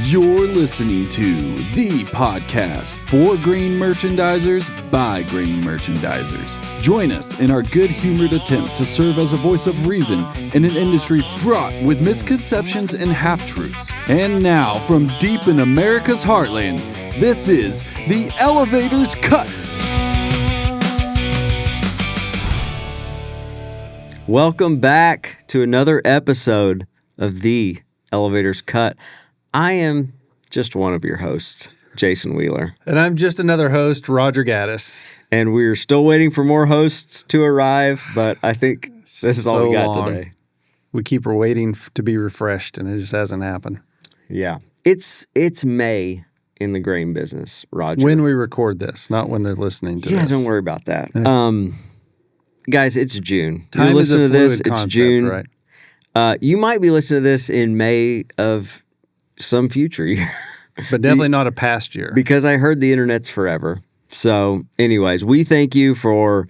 You're listening to the podcast for grain merchandisers by grain merchandisers. Join us in our good-humored attempt to serve as a voice of reason in an industry fraught with misconceptions and half-truths. And now, from deep in America's heartland, this is The Elevator's Cut. Welcome back to another episode of The Elevator's Cut. I am just one of your hosts, Jason Wheeler. And I'm just another host, Roger Gaddis. And we're still waiting for more hosts to arrive, but I think this is all we got today. We keep waiting to be refreshed, and it just hasn't happened. Yeah. It's May in the grain business, Roger. When we record this, not when they're listening to this. Yeah, don't worry about that. Guys, it's June. Time You're is a listening to this, fluid it's concept, June. right? You might be listening to this in May of some future year. But definitely not a past year. Because I heard the internet's forever. So anyways, we thank you for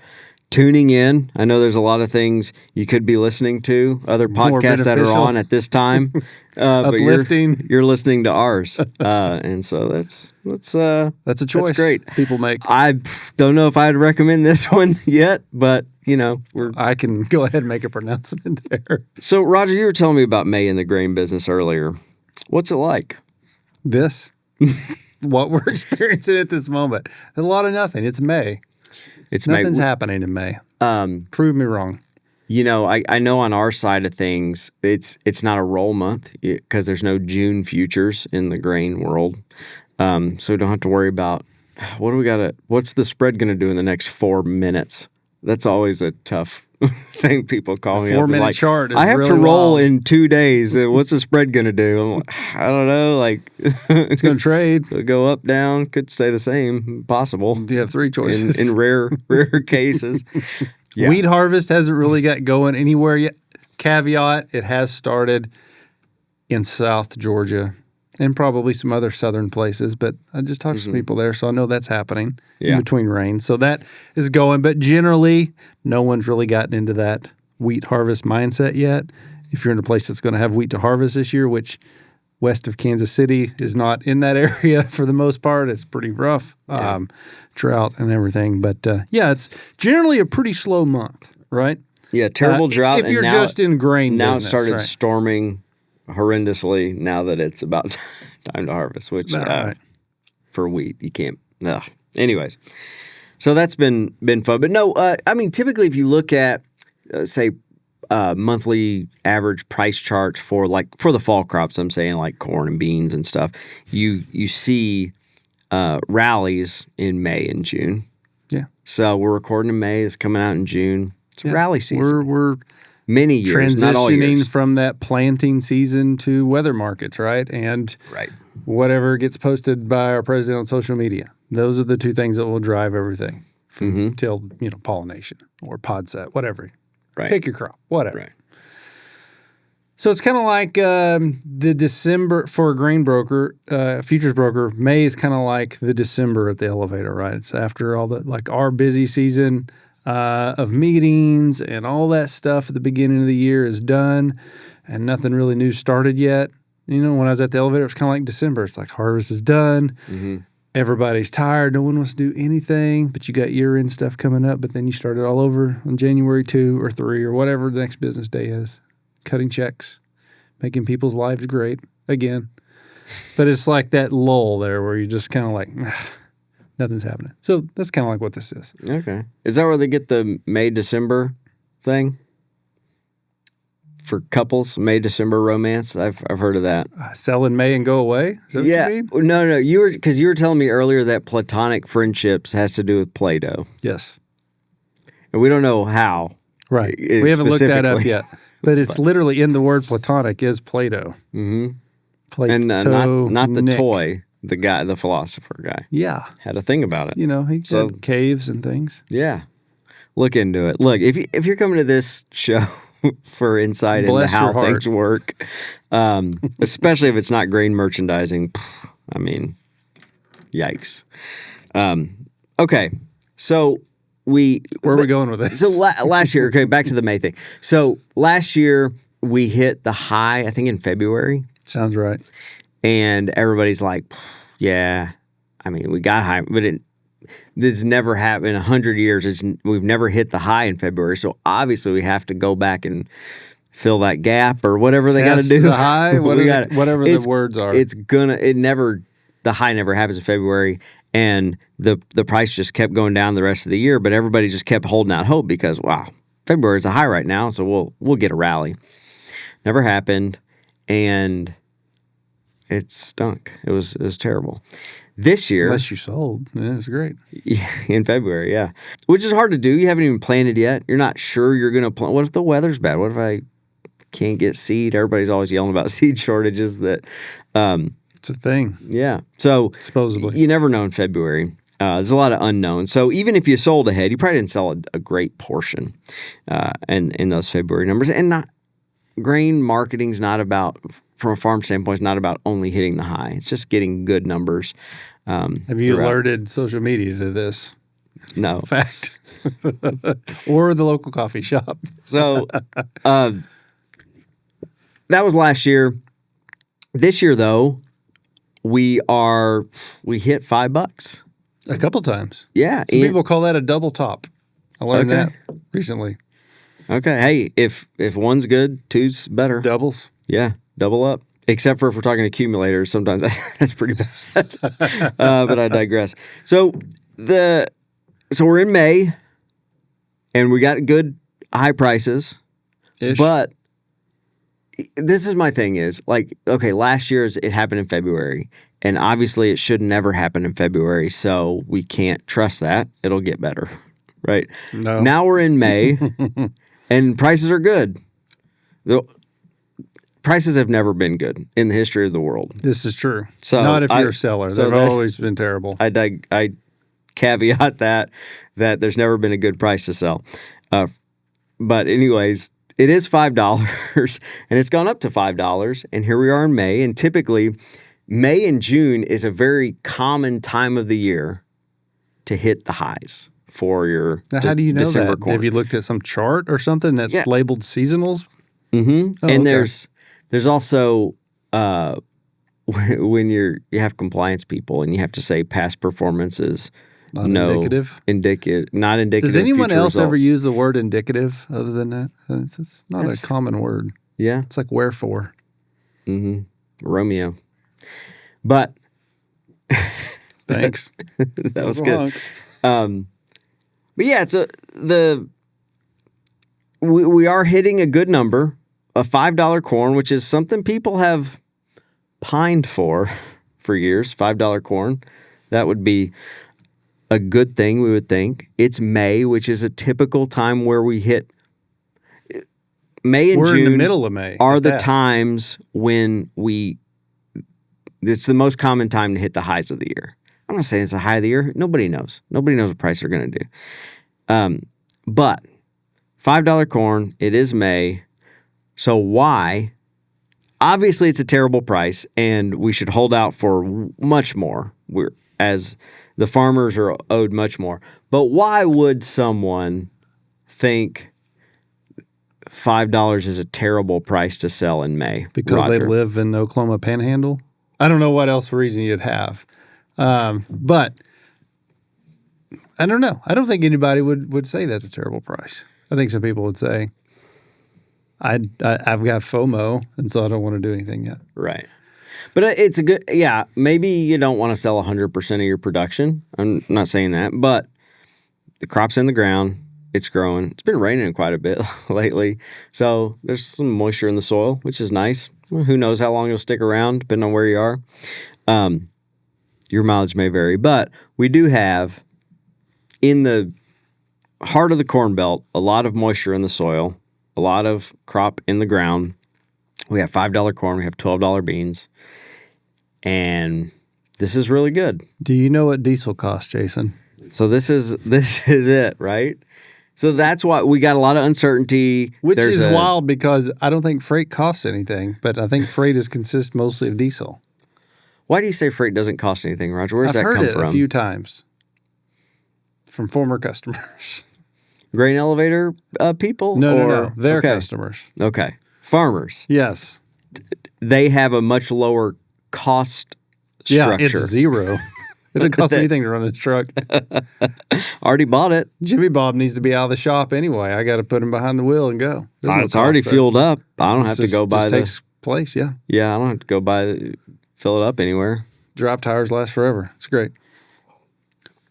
tuning in. I know there's a lot of things you could be listening to, other podcasts that are on at this time. Uplifting. But you're listening to ours. And so that's a choice that's great. People make. I don't know if I'd recommend this one yet, but you know, I can go ahead and make a pronouncement there. So Roger, you were telling me about May in the grain business earlier. What's it like? This? What we're experiencing at this moment. A lot of nothing. It's May. Nothing's happening in May. Prove me wrong. You know, I know on our side of things, it's not a roll month because there's no June futures in the grain world. So we don't have to worry about what's the spread going to do in the next 4 minutes? That's always a tough thing. People call me up. 4-minute chart is I have really to roll wild. in 2 days. What's the spread going to do? I'm like, I don't know. Like It's going to trade. It'll go up, down, could stay the same. Possible. You have three choices. In rare cases. Yeah. Wheat harvest hasn't really got going anywhere yet. Caveat, it has started in South Georgia and probably some other southern places, but I just talked to some people there, so I know that's happening in between rains. So that is going, but generally, no one's really gotten into that wheat harvest mindset yet. If you're in a place that's going to have wheat to harvest this year, which west of Kansas City is not in that area for the most part, it's pretty rough, drought and everything. But it's generally a pretty slow month, right? Yeah, terrible drought. If you're just in grain now business, it started right? storming horrendously now that it's about time to harvest, which right. For wheat, you can't. Anyways, so that's been fun. But no, I mean, typically if you look at, say, monthly average price charts for the fall crops, I'm saying like corn and beans and stuff, you see rallies in May and June. Yeah. So we're recording in May. It's coming out in June. It's rally season. We're many years, not all years. Transitioning from that planting season to weather markets, right? And whatever gets posted by our president on social media. Those are the two things that will drive everything till pollination or pod set, whatever. Right. Pick your crop, whatever. Right. So it's kind of like the December for a grain broker, futures broker. May is kind of like the December at the elevator, right? It's after all our busy season of meetings and all that stuff at the beginning of the year is done, and nothing really new started yet. You know, when I was at the elevator, it was kind of like December. It's like harvest is done. Mm-hmm. Everybody's tired. No one wants to do anything, but you got year-end stuff coming up, but then you start it all over on January 2 or 3 or whatever the next business day is. Cutting checks, making people's lives great again. But it's like that lull there where you're just kind of like, nothing's happening. So that's kind of like what this is. Okay. Is that where they get the May-December thing? For couples, May-December romance? I've heard of that. Sell in May and go away? Is that what you mean? No. You were telling me earlier that platonic friendships has to do with Play-Doh. Yes. And we don't know how. Right. We haven't looked that up yet. But it's literally in the word platonic is Play-Doh. Mm-hmm. Play-Doh. And not the toy, the guy, the philosopher guy. Yeah. Had a thing about it. You know, he had caves and things. Yeah. Look into it. Look, if you're coming to this show for insight into how things work, especially if it's not grain merchandising, I mean, yikes. Okay. So where are we going with this? So last year, okay, back to the May thing. So last year we hit the high, I think in February. Sounds right. and everybody's like, yeah, I mean, we got high, but this never happened in 100 years. We've never hit the high in February. So obviously we have to go back and fill that gap or whatever they got to do. The high, whatever the words are. The high never happens in February, and the price just kept going down the rest of the year, but everybody just kept holding out hope because, wow, February is a high right now, so we'll get a rally. Never happened, and it stunk. It was terrible. This year, unless you sold, yeah, it's great. In February, yeah, which is hard to do. You haven't even planted yet. You're not sure you're going to plant. What if the weather's bad? What if I can't get seed? Everybody's always yelling about seed shortages. It's a thing. Yeah, so supposedly you never know in February. There's a lot of unknowns. So even if you sold ahead, you probably didn't sell a great portion, in those February numbers. And grain marketing's not about, from a farm standpoint, it's not about only hitting the high. It's just getting good numbers. Have you alerted social media to this? No. Fact. Or the local coffee shop. So that was last year. This year, though, we hit $5. A couple times. Yeah. Some people call that a double top. I learned that recently. Okay. Hey, if one's good, two's better. Doubles. Yeah, double up. Except for if we're talking accumulators, sometimes that's pretty bad. But I digress. So we're in May, and we got good high prices. Ish. But this is my thing is, like, okay, last year it happened in February, and obviously it should never happen in February, so we can't trust that. It'll get better, right? No. Now we're in May, and prices are good. The prices have never been good in the history of the world. This is true. So not if you're a seller. They've always been terrible. I caveat that there's never been a good price to sell. But anyways, it is $5, and it's gone up to $5, and here we are in May, and typically May and June is a very common time of the year to hit the highs for your now, how do you know December that? corn. Have you looked at some chart or something that's labeled seasonals? Mm-hmm. Oh, and okay. there's also when you have compliance people and you have to say past performance is Not indicative. Not indicative. Does anyone future else ever results. use the word indicative other than that? It's not a common word. Yeah. It's like wherefore. Mm-hmm. Romeo. But thanks. that was good. But yeah, we are hitting a good number, a $5 corn, which is something people have pined for years. $5 corn, that would be a good thing, we would think. It's May, which is a typical time where we hit. May and We're June in the middle of May. are the times when it's the most common time to hit the highs of the year. I'm not saying it's the high of the year. Nobody knows. Nobody knows what prices are going to do. But $5 corn, it is May. So why? Obviously, it's a terrible price, and we should hold out for much more. As the farmers are owed much more. But why would someone think $5 is a terrible price to sell in May? Because Roger? they live in the Oklahoma Panhandle? I don't know what else reason you'd have. But I don't know. I don't think anybody would say that's a terrible price. I think some people would say, I've got FOMO, and so I don't want to do anything yet. Right. But it's a good, yeah, maybe you don't want to sell 100% of your production. I'm not saying that, but the crop's in the ground. It's growing. It's been raining quite a bit lately. So there's some moisture in the soil, which is nice. Well, who knows how long it'll stick around, depending on where you are. Your mileage may vary. But we do have, in the heart of the Corn Belt, a lot of moisture in the soil, a lot of crop in the ground. We have $5 corn. We have $12 beans. And this is really good. Do you know what diesel costs, Jason? So this is it, right? So that's why we got a lot of uncertainty. Which is wild because I don't think freight costs anything, but I think freight consists mostly of diesel. Why do you say freight doesn't cost anything, Roger? Where does that come from? I've heard it a few times from former customers. Grain elevator people? No. Their customers. Okay. Farmers. Yes. They have a much lower cost Yeah, structure. it's zero. It didn't cost me anything to run this truck. Already bought it. Jimmy Bob needs to be out of the shop anyway. I got to put him behind the wheel and go. There's no It's already cost there. fueled up. I don't have to go buy just takes place, yeah. Yeah, I don't have to go fill it up anywhere. Drive tires last forever. It's great.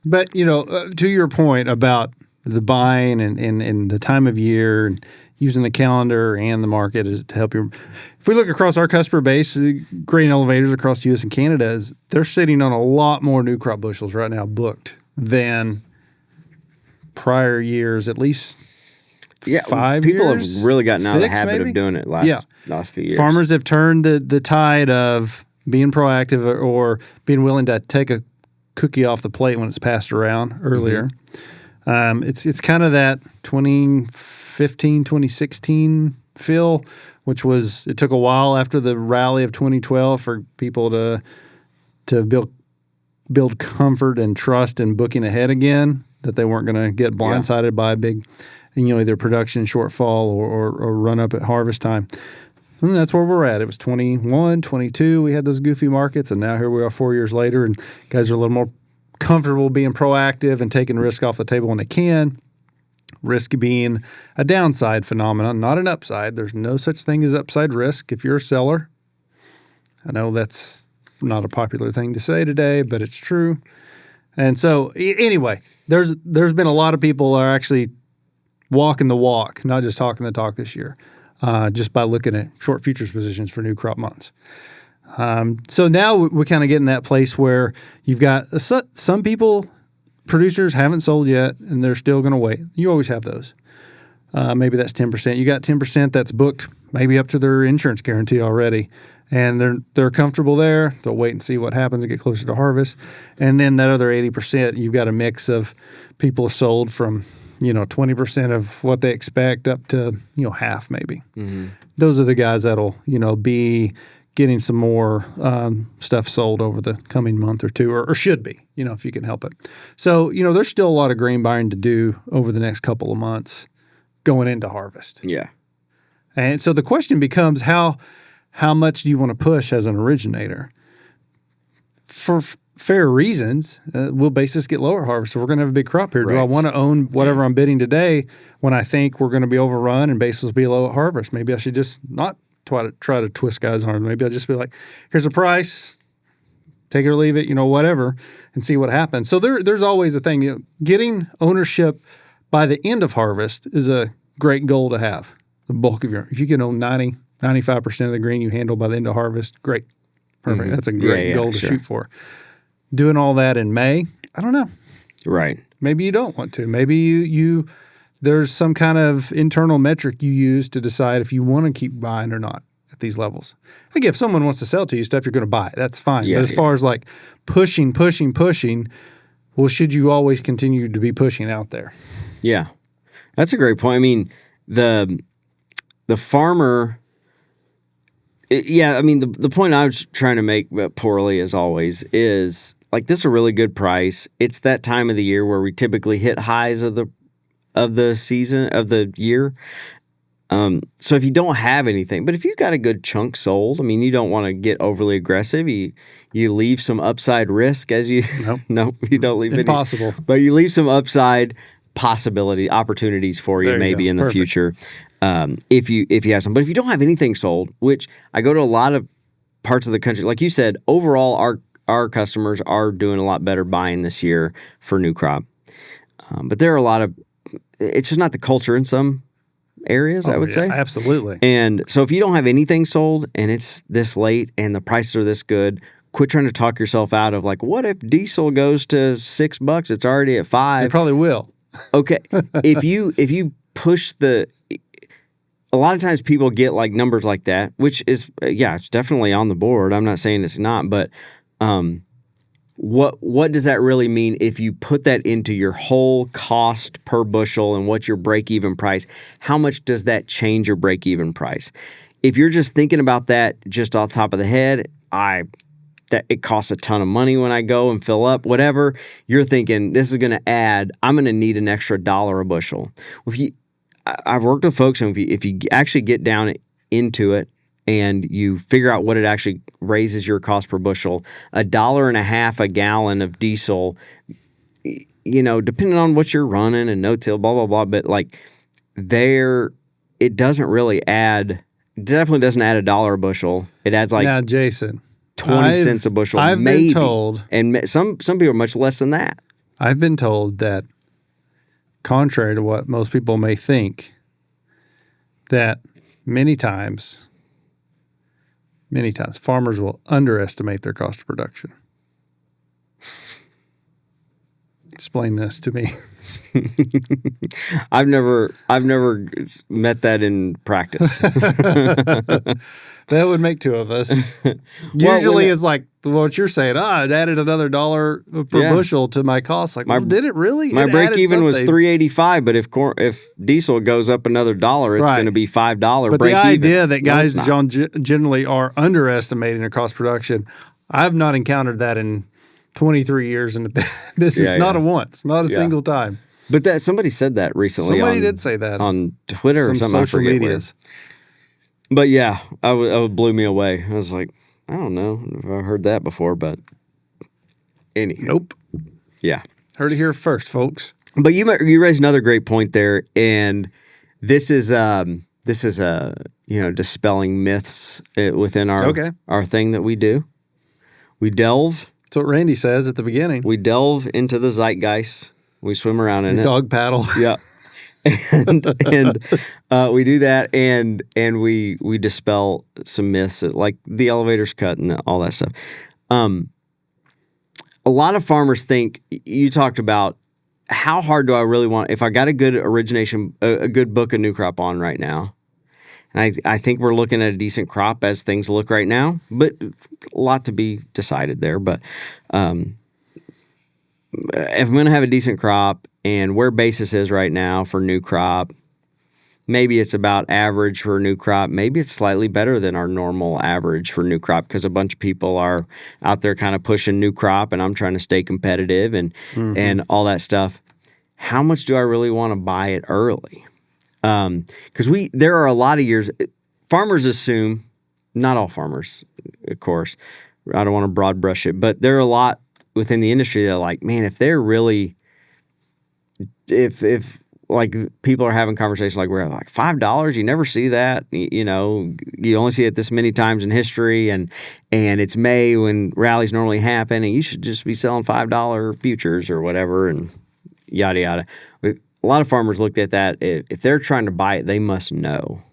But, to your point about the buying and the time of year and using the calendar and the market is to help you. If we look across our customer base, grain elevators across the U.S. and Canada, they're sitting on a lot more new crop bushels right now booked than prior years, at least 5 people years. have really gotten out of the 6 habit maybe? of doing it last few years. Farmers have turned the tide of being proactive or being willing to take a cookie off the plate when it's passed around earlier. Mm-hmm. It's kind of that 2015, 2016 feel, which was, it took a while after the rally of 2012 for people to build comfort and trust in booking ahead again, that they weren't going to get blindsided by a big, either production shortfall or run up at harvest time. And that's where we're at. It was 21, 22. We had those goofy markets, and now here we are 4 years later, and guys are a little more comfortable being proactive and taking risk off the table when they can. Risk being a downside phenomenon, not an upside. There's no such thing as upside risk if you're a seller. I know that's not a popular thing to say today, but it's true. And so anyway, there's been a lot of people are actually walking the walk, not just talking the talk this year, just by looking at short futures positions for new crop months. So now we're kind of getting that place where you've got some people, producers haven't sold yet, and they're still going to wait. You always have those. Maybe that's 10%. You got 10% that's booked, maybe up to their insurance guarantee already, and they're comfortable there. They'll wait and see what happens and get closer to harvest. And then that other 80%, you've got a mix of people sold from 20% of what they expect up to half maybe. Mm-hmm. Those are the guys that'll be getting some more stuff sold over the coming month or two, or should be, if you can help it. So, there's still a lot of grain buying to do over the next couple of months going into harvest. Yeah. And so the question becomes how much do you want to push as an originator? For fair reasons, will basis get lower harvest? So we're going to have a big crop here. Right. Do I want to own whatever I'm bidding today when I think we're going to be overrun and basis will be low at harvest? Maybe I should just not try to twist guys' arms. Maybe I'll just be like, here's a price, take it or leave it, whatever, and see what happens. So there's always a thing. Getting ownership by the end of harvest is a great goal to have. The bulk of if you can own 95% of the grain you handle by the end of harvest, great. Perfect. Mm-hmm. That's a great goal to shoot for. Doing all that in May, I don't know. Right. Maybe you don't want to. Maybe you there's some kind of internal metric you use to decide if you want to keep buying or not at these levels. Like if someone wants to sell to you stuff, you're going to buy it. That's fine. Yeah, but as far as like pushing, well, should you always continue to be pushing out there? Yeah. That's a great point. I mean, the farmer, the point I was trying to make, but poorly as always, is like this is a really good price. It's that time of the year where we typically hit highs of the season, of the year. So if you don't have anything, but if you've got a good chunk sold, I mean, you don't want to get overly aggressive. You leave some upside risk as you, no, you don't leave impossible, but you leave some upside opportunities for you maybe in the future. If you have some, but if you don't have anything sold, which I go to a lot of parts of the country, like you said, overall our customers are doing a lot better buying this year for new crop. But there are a lot of, it's just not the culture in some areas, I would say. Absolutely. And so if you don't have anything sold and it's this late and the prices are this good, quit trying to talk yourself out of like, what if diesel goes to $6? It's already at $5. It probably will. Okay. If you push a lot of times people get like numbers like that, which is, it's definitely on the board. I'm not saying it's not, but what does that really mean if you put that into your whole cost per bushel and what's your break-even price? How much does that change your break-even price? If you're just thinking about that just off the top of the head, that it costs a ton of money when I go and fill up, whatever, you're thinking this is going to add, I'm going to need an extra $1 a bushel. I've worked with folks, and if you actually get down into it and you figure out what it actually raises your cost per bushel, $1.50 a gallon of diesel, depending on what you're running and no-till, blah, blah, blah. But like it doesn't really add, definitely doesn't add $1 a bushel. It adds like now, Jason, 20 cents a bushel. I've maybe. been told, and some people are much less than that. I've been told that, contrary to what most people may think, that many times farmers will underestimate their cost of production. Explain this to me. I've never met that in practice. That would make two of us. Usually it's like what you're saying. It added another $1 per bushel to my cost. Like, did it really? My break even was $3.85, but if diesel goes up another $1, it's going to be $5 but break even. But the idea that guys generally are underestimating their cost production, I've not encountered that in 23 years in the business. Not a single time. But somebody said that recently. Somebody did say that on Twitter or something. Social medias. But yeah, it blew me away. I was like, I don't know if I heard that before, but anyhow. Nope. Yeah. Heard it here first, folks. But you raised another great point there, and this is dispelling myths within our thing that we do. We delve. That's what Randy says at the beginning. We delve into the zeitgeist. We swim around in it. Dog paddle. Yeah. and we do that, and we dispel some myths like the elevator's cut and all that stuff. A lot of farmers think, you talked about how hard do I really want, if I got a good origination, a good book of new crop on right now, and I think we're looking at a decent crop as things look right now, but a lot to be decided there. But if I'm going to have a decent crop and where basis is right now for new crop, maybe it's about average for a new crop. Maybe it's slightly better than our normal average for new crop because a bunch of people are out there kind of pushing new crop and I'm trying to stay competitive and all that stuff. How much do I really want to buy it early? Because there are a lot of years, farmers assume, not all farmers, of course, I don't want to broad brush it, but there are a lot within the industry that are like, man, if they're really, if like people are having conversations like we're like $5, you never see that, you only see it this many times in history, and it's May when rallies normally happen, and you should just be selling $5 futures or whatever, and yada yada. A lot of farmers looked at that. If they're trying to buy it, they must know.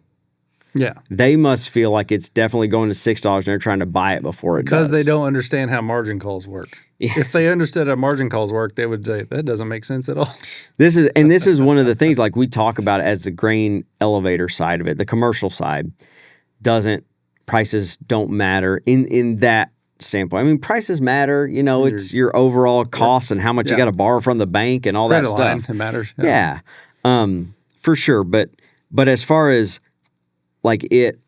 Yeah. They must feel like it's definitely going to $6 and they're trying to buy it before it does. Because they don't understand how margin calls work. Yeah. If they understood how margin calls work, they would say, that doesn't make sense at all. This is one of the things like we talk about as the grain elevator side of it. The commercial side prices don't matter in that standpoint. I mean, prices matter, it's your overall cost and how much you got to borrow from the bank and all credit that stuff. Line, it matters. Yeah. For sure. But as far as like it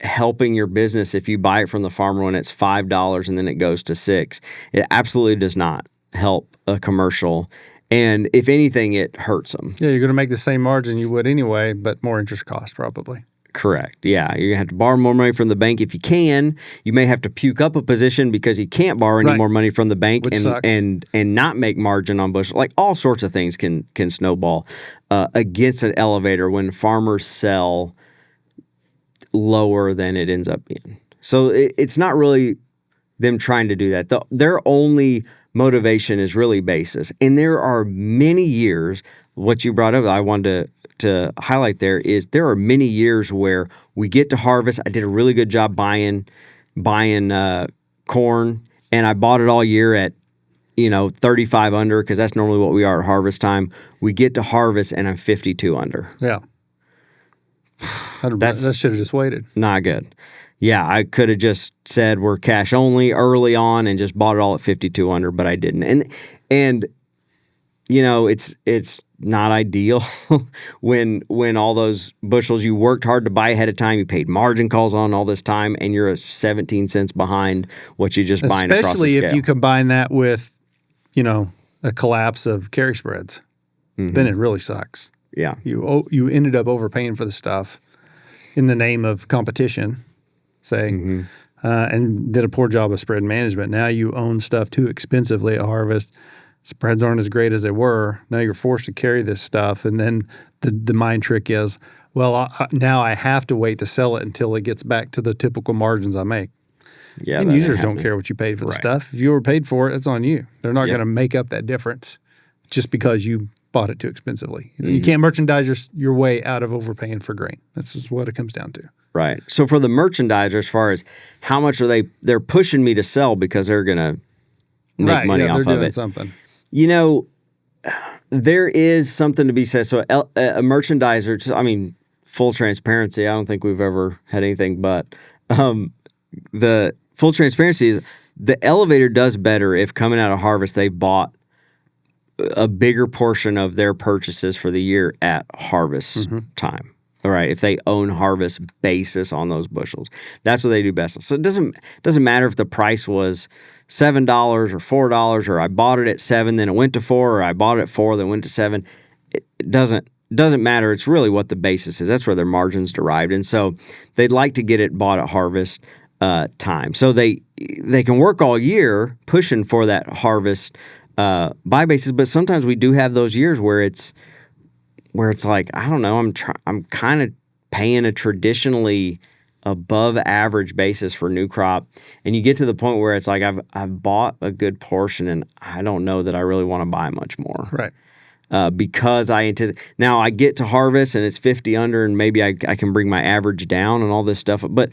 helping your business, if you buy it from the farmer when it's $5 and then it goes to $6, it absolutely does not help a commercial. And if anything, it hurts them. Yeah, you're going to make the same margin you would anyway, but more interest cost probably. Correct. Yeah, you're going to have to borrow more money from the bank if you can. You may have to puke up a position because you can't borrow any more money from the bank and not make margin on bushel. Like all sorts of things can snowball against an elevator when farmers sell lower than it ends up being. So it's not really them trying to do that. Their only motivation is really basis. And there are many years, what you brought up, I wanted to highlight there are many years where we get to harvest. I did a really good job buying corn, and I bought it all year at 35 under because that's normally what we are at harvest time. We get to harvest and I'm 52 under. Yeah. That should have just waited. Not good. Yeah, I could have just said we're cash only early on and just bought it all at 52 under, but I didn't. And it's not ideal when all those bushels you worked hard to buy ahead of time, you paid margin calls on all this time, and you're 17 cents behind what you just buying across the scale. Especially if you combine that with, a collapse of carry spreads, then it really sucks. Yeah. You ended up overpaying for the stuff in the name of competition. say, Mm-hmm. and did a poor job of spread management. Now you own stuff too expensively at harvest. Spreads aren't as great as they were. Now you're forced to carry this stuff. And then the mind trick is, well, now I have to wait to sell it until it gets back to the typical margins I make. Yeah, And that users ain't don't happening. care what you paid for the Right. stuff. If you overpaid for it, it's on you. They're not Yep. going to make up that difference just because you bought it too expensively. You Mm-hmm. can't merchandise your way out of overpaying for grain. That's just what it comes down to. Right. So for the merchandiser, as far as how much they're pushing me to sell because they're going to make money yeah, off they're of doing it. something. You know, there is something to be said. So a merchandiser, I mean, full transparency, I don't think we've ever had anything but the full transparency is the elevator does better if coming out of harvest they bought a bigger portion of their purchases for the year at harvest time. All right, if they own harvest basis on those bushels, that's what they do best. So it doesn't matter if the price was $7 or $4, or I bought it at $7, then it went to $4, or I bought it at $4, then it went to $7. It doesn't matter. It's really what the basis is. That's where their margins derived, and so they'd like to get it bought at harvest time, so they can work all year pushing for that harvest buy basis. But sometimes we do have those years where it's like, I don't know, I'm kind of paying a traditionally above average basis for new crop, and you get to the point where it's like I've bought a good portion and I don't know that I really want to buy much more. Right. Because I anticipate now I get to harvest and it's 50 under, and maybe I can bring my average down and all this stuff, but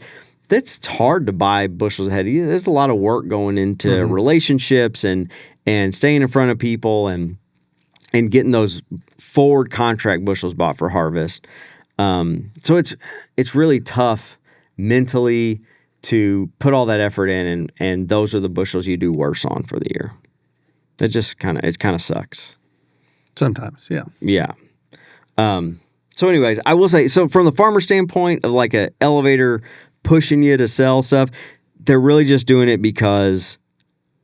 it's hard to buy bushels ahead of you. There's a lot of work going into relationships and staying in front of people and getting those forward contract bushels bought for harvest. So it's really tough mentally to put all that effort in, and those are the bushels you do worse on for the year. It kind of sucks. Sometimes, yeah. Yeah. So anyways, I will say, so from the farmer standpoint of like a elevator pushing you to sell stuff, they're really just doing it because,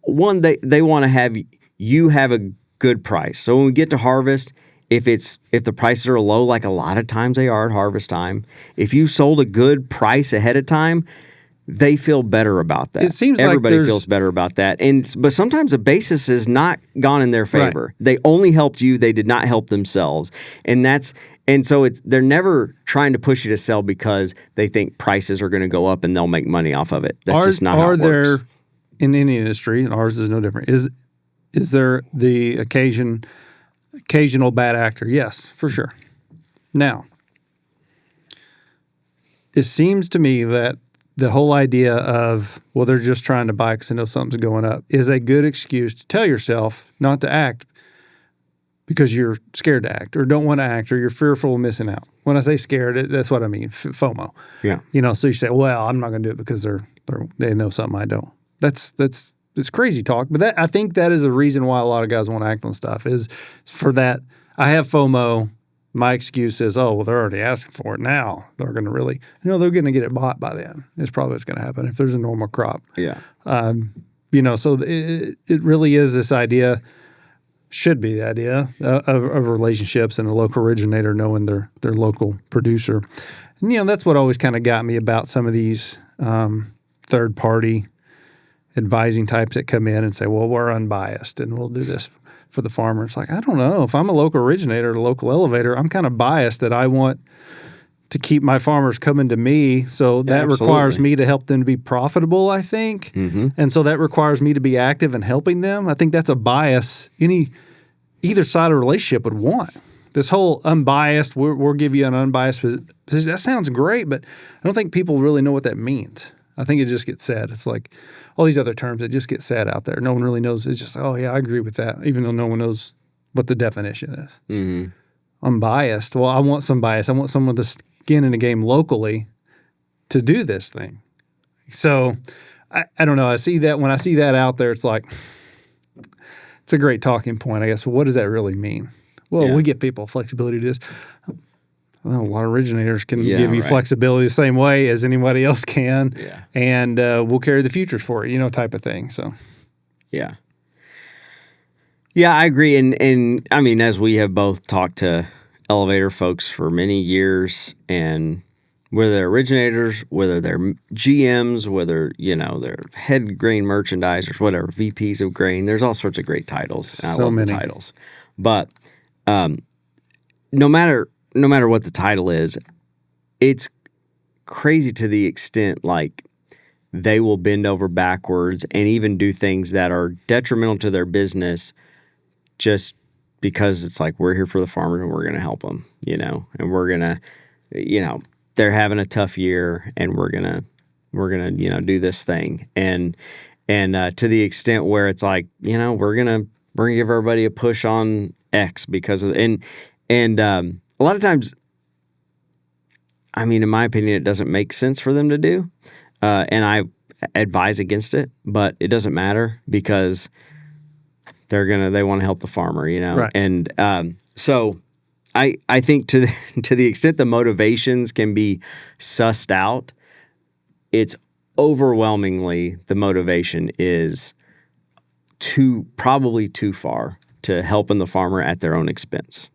one, they want to have you have a good price. So when we get to harvest, if the prices are low, like a lot of times they are at harvest time, if you sold a good price ahead of time, they feel better about that. It seems like everybody there's- feels better about that. But sometimes the basis is not gone in their favor. Right. They only helped you. They did not help themselves. And so they're never trying to push you to sell because they think prices are going to go up and they'll make money off of it. That's just not how it there, works. in any industry, and ours is no different, is there the occasional bad actor? Yes, for sure. Now, it seems to me that the whole idea of, well, they're just trying to buy because they know something's going up, is a good excuse to tell yourself not to act because you're scared to act or don't want to act or you're fearful of missing out. When I say scared, that's what I mean, FOMO. Yeah. So you say, well, I'm not going to do it because they know something I don't. It's crazy talk, but I think that is the reason why a lot of guys want to act on stuff is for that. I have FOMO. My excuse is, oh, well, they're already asking for it now. They're going to really, they're going to get it bought by then. It's probably what's going to happen if there's a normal crop. Yeah. So it really is this idea, should be the idea of relationships and a local originator knowing their local producer. And, that's what always kind of got me about some of these third party advising types that come in and say, well, we're unbiased and we'll do this for the farmer. It's like, I don't know. If I'm a local originator, a local elevator, I'm kind of biased that I want to keep my farmers coming to me. So that requires me to help them to be profitable, I think. Mm-hmm. And so that requires me to be active in helping them. I think that's a bias either side of a relationship would want. This whole unbiased, we'll give you an unbiased position. That sounds great, but I don't think people really know what that means. I think it just gets said. It's like all these other terms that just get said out there. No one really knows. It's just, oh, yeah, I agree with that, even though no one knows what the definition is. Mm-hmm. Unbiased. Well, I want some bias. I want someone with skin in the game locally to do this thing. So I don't know. I see that when I see that out there, it's like, it's a great talking point, I guess. Well, what does that really mean? Well, we give people flexibility to do this. Well, a lot of originators can give you flexibility the same way as anybody else can, and we'll carry the futures for it, type of thing. So, yeah, I agree. And I mean, as we have both talked to elevator folks for many years, and whether they're originators, whether they're GMs, whether, they're head grain merchandisers, whatever, VPs of grain. There's all sorts of great titles. And I love the titles. But no matter what the title is, it's crazy to the extent like they will bend over backwards and even do things that are detrimental to their business just because it's like, we're here for the farmers and we're going to help them, and we're going to, they're having a tough year and we're going to, do this thing. And to the extent where it's like, we're going to give everybody a push on X because of, and a lot of times, I mean, in my opinion, it doesn't make sense for them to do. And I advise against it, but it doesn't matter because they want to help the farmer, Right. And so I think to the extent the motivations can be sussed out, it's overwhelmingly the motivation is probably too far to helping the farmer at their own expense.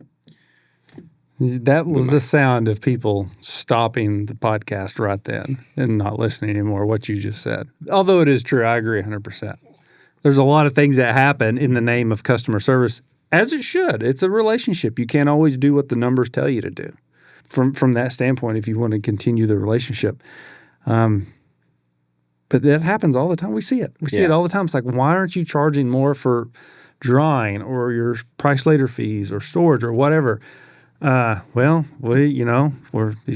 That was the sound of people stopping the podcast right then and not listening anymore, what you just said. Although it is true, I agree 100%. There's a lot of things that happen in the name of customer service, as it should. It's a relationship. You can't always do what the numbers tell you to do. From that standpoint, if you want to continue the relationship. But that happens all the time. We see it. We see it all the time. It's like, why aren't you charging more for drying or your price later fees or storage or whatever? These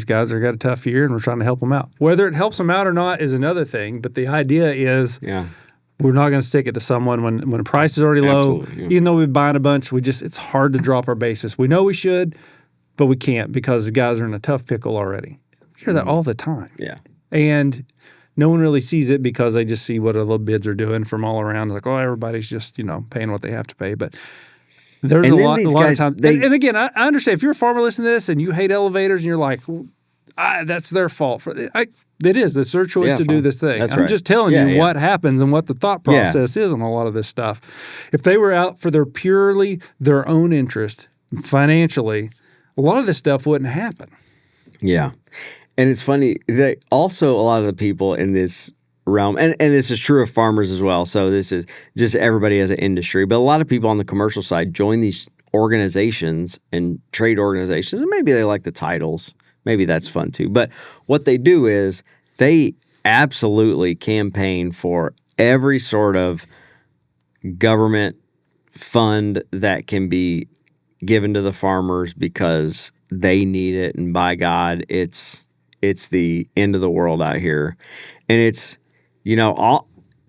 guys have got a tough year and we're trying to help them out. Whether it helps them out or not is another thing. But the idea is we're not going to stick it to someone when the price is already low. Even though we're buying a bunch, it's hard to drop our basis. We know we should, but we can't because the guys are in a tough pickle already. We hear that all the time. Yeah. And no one really sees it because they just see what other bids are doing from all around. Like, everybody's just, paying what they have to pay. But there's a lot of times. And again, I understand if you're a farmer listening to this and you hate elevators and you're like, that's their fault. It is. It's their choice to do this thing. I'm just telling you what happens and what the thought process is on a lot of this stuff. If they were out for purely their own interest financially, a lot of this stuff wouldn't happen. Yeah. And it's funny that also a lot of the people in this realm, and this is true of farmers as well, so this is just everybody as an industry, but a lot of people on the commercial side join these organizations and trade organizations, and maybe they like the titles. Maybe that's fun too. But what they do is they absolutely campaign for every sort of government fund that can be given to the farmers because they need it, and by God, it's the end of the world out here. And it's,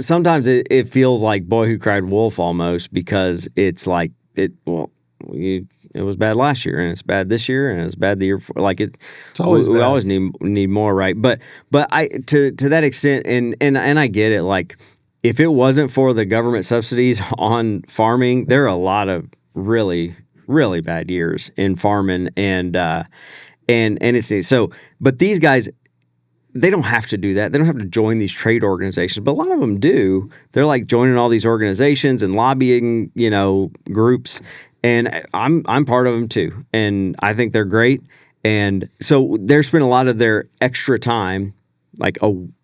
sometimes it feels like Boy Who Cried Wolf almost because it's like, it was bad last year and it's bad this year and it's bad the year before. Like it's always we always need more, right? But I to that extent, and I get it. Like if it wasn't for the government subsidies on farming, there are a lot of really, really bad years in farming and it's so. But these guys, they don't have to do that. They don't have to join these trade organizations, but a lot of them do. They're like joining all these organizations and lobbying, groups. And I'm part of them too. And I think they're great. And so they're spending a lot of their extra time, like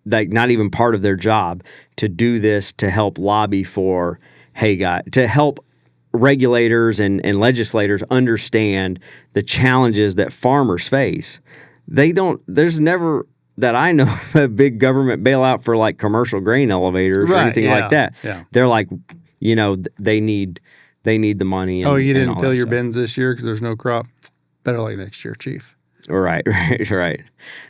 not even part of their job, to do this to help lobby for, to help regulators and legislators understand the challenges that farmers face. There's never that I know a big government bailout for like commercial grain elevators or anything like that. Yeah. They're like, they need the money. And, you didn't fill your bins this year because there's no crop? Better late next year, Chief. Right.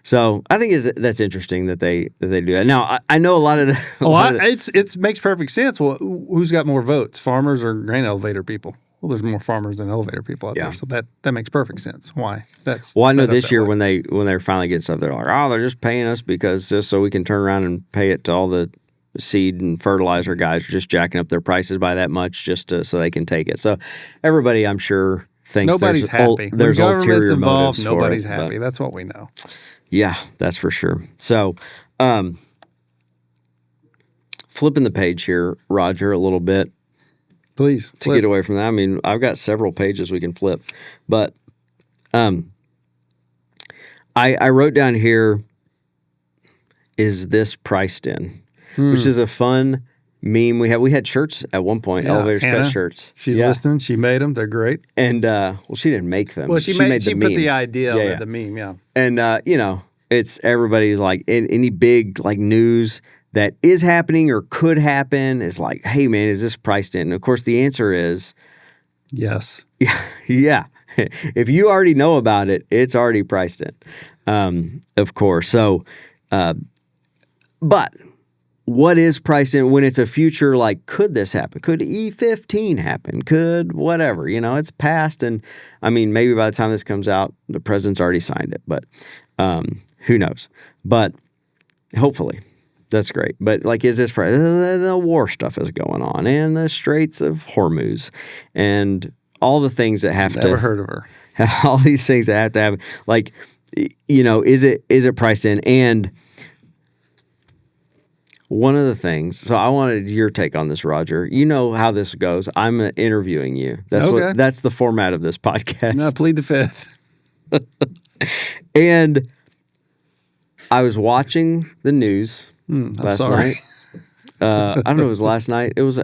So I think that's interesting that they do that. Now I know a lot of the. It makes perfect sense. Well, who's got more votes, farmers or grain elevator people? Well, there's more farmers than elevator people out there, so that makes perfect sense. Why? I know this year when they're finally getting stuff, they're like, they're just paying us because just so we can turn around and pay it to all the seed and fertilizer guys are just jacking up their prices by that much just so they can take it. So everybody, I'm sure, thinks nobody's happy. There's when government's ulterior involved, motives nobody's for it, happy. That's what we know. Yeah, that's for sure. So, flipping the page here, Roger, a little bit. Please. To get away from that. I mean, I've got several pages we can flip. But I I wrote down here, is this priced in? Which is a fun meme we had. We had shirts at one point, Elevators Hannah, Cut shirts. She's listening. She made them. They're great. And, she didn't make them. Well, she made the put meme. the idea of the meme, yeah. And, it's everybody like any big like news that is happening or could happen is like, hey, man, is this priced in? And of course, the answer is yes. Yeah. If you already know about it, it's already priced in, of course. So, but what is priced in when it's a future, like, could this happen? Could E15 happen? Could whatever, it's past. And I mean, maybe by the time this comes out, the president's already signed it, but who knows? But hopefully. That's great. But like, is this the war stuff is going on and the Straits of Hormuz and all the things that have Never heard of her. All these things that have to happen. Like, is it priced in? And one of the things, so I wanted your take on this, Roger. You know how this goes. I'm interviewing you. That's the format of this podcast. No, plead the fifth. And I was watching the news last night. I don't know if it was last night. It was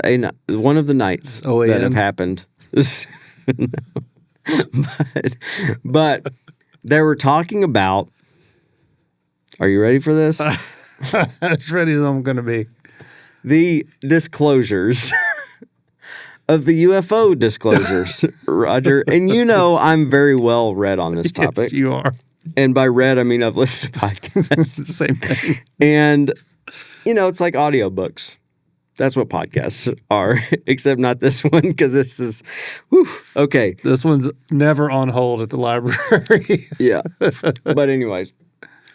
one of the nights that have happened. but they were talking about, are you ready for this? As ready as I'm going to be. The disclosures of the UFO disclosures, Roger. And I'm very well read on this topic. Yes, you are. And by read, I mean I've listened to podcasts. It's the same thing. And, it's like audiobooks. That's what podcasts are, except not this one, because this is, okay. This one's never on hold at the library. Yeah. But anyways,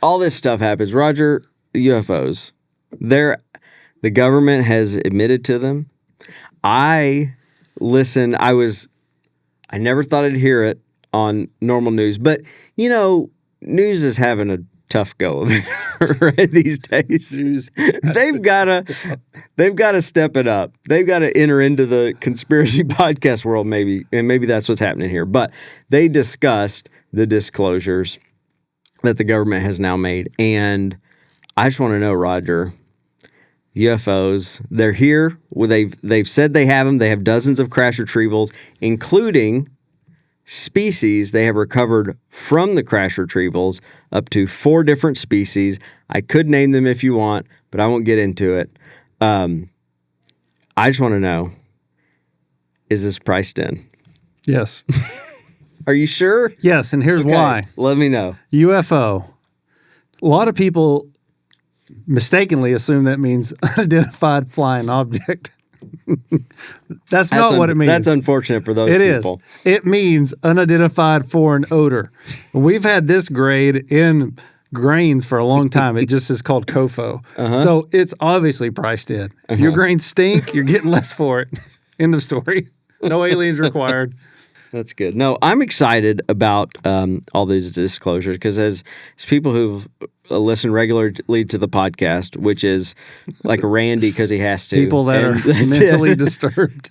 all this stuff happens. Roger, the UFOs, the government has admitted to them. I never thought I'd hear it on normal news, but, news is having a tough go of it right these days. They've got to step it up. They've got to enter into the conspiracy podcast world, maybe, and maybe that's what's happening here. But they discussed the disclosures that the government has now made, and I just want to know, Roger, UFOs, they're here. Well, they've said they have them. They have dozens of crash retrievals, including species they have recovered from the crash retrievals, up to 4 different species. I could name them if you want, but I won't get into it. I just want to know, is this priced in? Yes. Are you sure? Yes, and here's why. Let me know. UFO. A lot of people mistakenly assume that means unidentified flying object. That's not what it means. That's unfortunate for those people. It is. It means unidentified foreign odor. We've had this grade in grains for a long time. It just is called COFO. So it's obviously priced in. If your grains stink, you're getting less for it. End of story. No aliens required. That's good. No, I'm excited about all these disclosures because as people who've listened regularly to the podcast, which is like Randy because he has to. People that are mentally disturbed.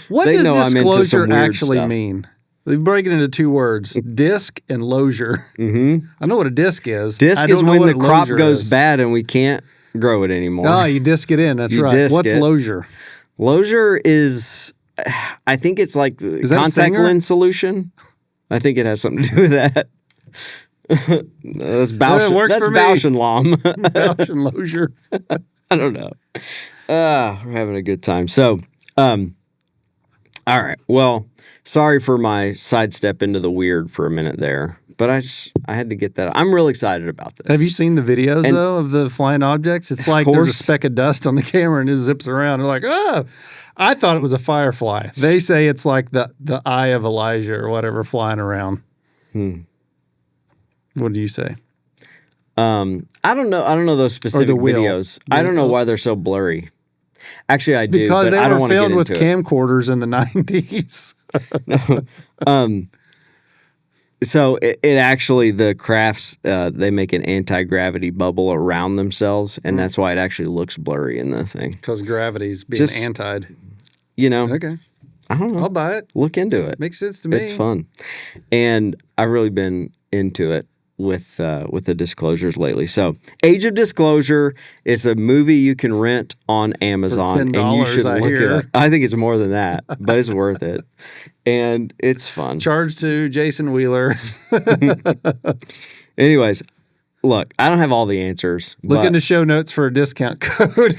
What does disclosure actually mean? We break it into 2 words: disc and losure. Mm-hmm. I know what a disc is. Disc is when the crop goes bad and we can't grow it anymore. Oh, you disc it in. That's right. What's losure? Losure is, I think it's like the contact lens solution. I think it has something to do with that. That's Bausch, works that's for me. Bausch and Lomb. Bausch and Losure. I don't know. We're having a good time. So, all right. Well, sorry for my sidestep into the weird for a minute there, but I had to get that. I'm real excited about this. Have you seen the videos, though, of the flying objects? It's like there's a speck of dust on the camera and it zips around. They're like, oh, I thought it was a firefly. They say it's like the eye of Elijah or whatever flying around. What do you say? I don't know. I don't know those specific videos. I don't know why they're so blurry. Actually, I do. Because but they I don't were filmed with it. camcorders in the 90s. So it actually, the crafts, they make an anti-gravity bubble around themselves, and that's why it actually looks blurry in the thing. Because gravity's being antied. Okay. I don't know. I'll buy it. Look into it. Makes sense to me. It's fun. And I've really been into it. with the disclosures lately. So, Age of Disclosure is a movie you can rent on Amazon, and you should I look it hear. up. I think it's more than that, but it's worth it, and it's fun. Charge to Jason Wheeler. Anyways, look, I don't have all the answers. Look but in the show notes for a discount code.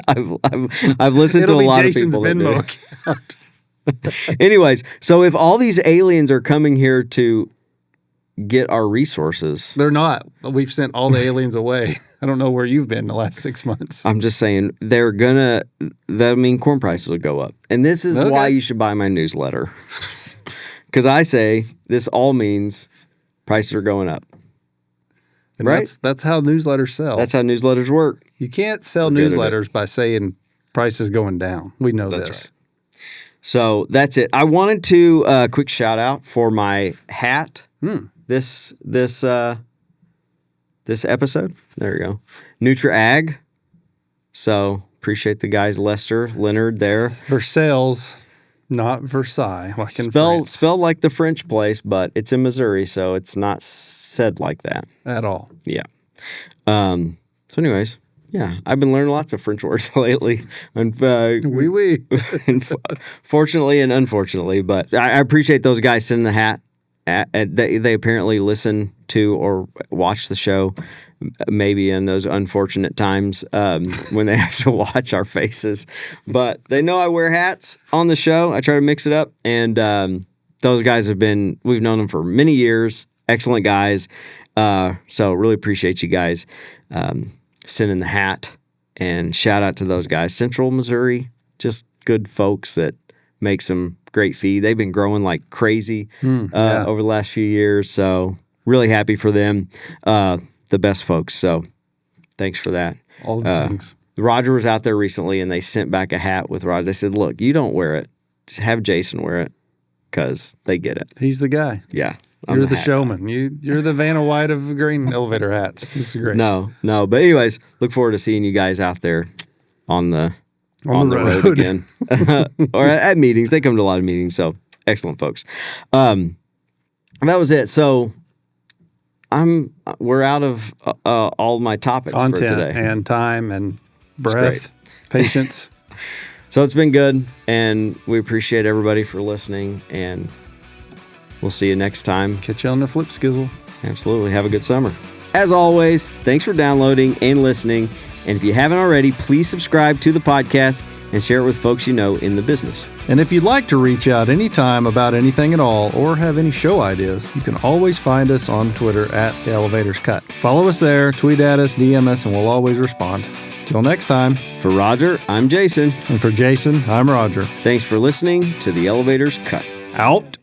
I've listened to It'll a be lot Jason's of people. Venmo That do. account. Anyways, so if all these aliens are coming here to get our resources, They're not. We've sent all the aliens away. I don't know where you've been the last 6 months. I'm just saying that mean corn prices will go up. And this is why you should buy my newsletter. Because I say this all means prices are going up. And Right? That's how newsletters sell. That's how newsletters work. You can't sell We're good at newsletters by saying prices going down. We know That's this. right. So it. I wanted to quick shout out for my hat. This episode. There you go. NutraAg. So appreciate the guys, Lester, Leonard there. Versailles, not Versailles, like in France. Spelled like the French place, but it's in Missouri, so it's not said like that. At all. Yeah. So anyways, yeah, I've been learning lots of French words lately. Oui. Fortunately and unfortunately, but I appreciate those guys sending the hat. They apparently listen to or watch the show maybe in those unfortunate times when they have to watch our faces. But they know I wear hats on the show. I try to mix it up. And those guys we've known them for many years. Excellent guys. So really appreciate you guys sending the hat. And shout out to those guys. Central Missouri, just good folks that make some great feed. They've been growing like crazy over the last few years. So really happy for them. The best folks. So thanks for that. All the things. Roger was out there recently and they sent back a hat with Roger. They said, look, you don't wear it. Just have Jason wear it because they get it. He's the guy. Yeah. You're the showman. You're the Vanna White of green elevator hats. This is great. No. But anyways, look forward to seeing you guys out there on the road again. Or at meetings. They come to a lot of meetings. So excellent folks. That was it. So we're out of all my topics Content for today. and time and breath, patience. So it's been good, and we appreciate everybody for listening, and we'll see you next time. Catch you on the flip skizzle. Absolutely. Have a good summer. As always, thanks for downloading and listening, and if you haven't already, please subscribe to the podcast and share it with folks you know in the business. And if you'd like to reach out anytime about anything at all or have any show ideas, you can always find us on Twitter at The Elevators Cut. Follow us there, tweet at us, DM us, and we'll always respond. Till next time. For Roger, I'm Jason. And for Jason, I'm Roger. Thanks for listening to The Elevators Cut. Out.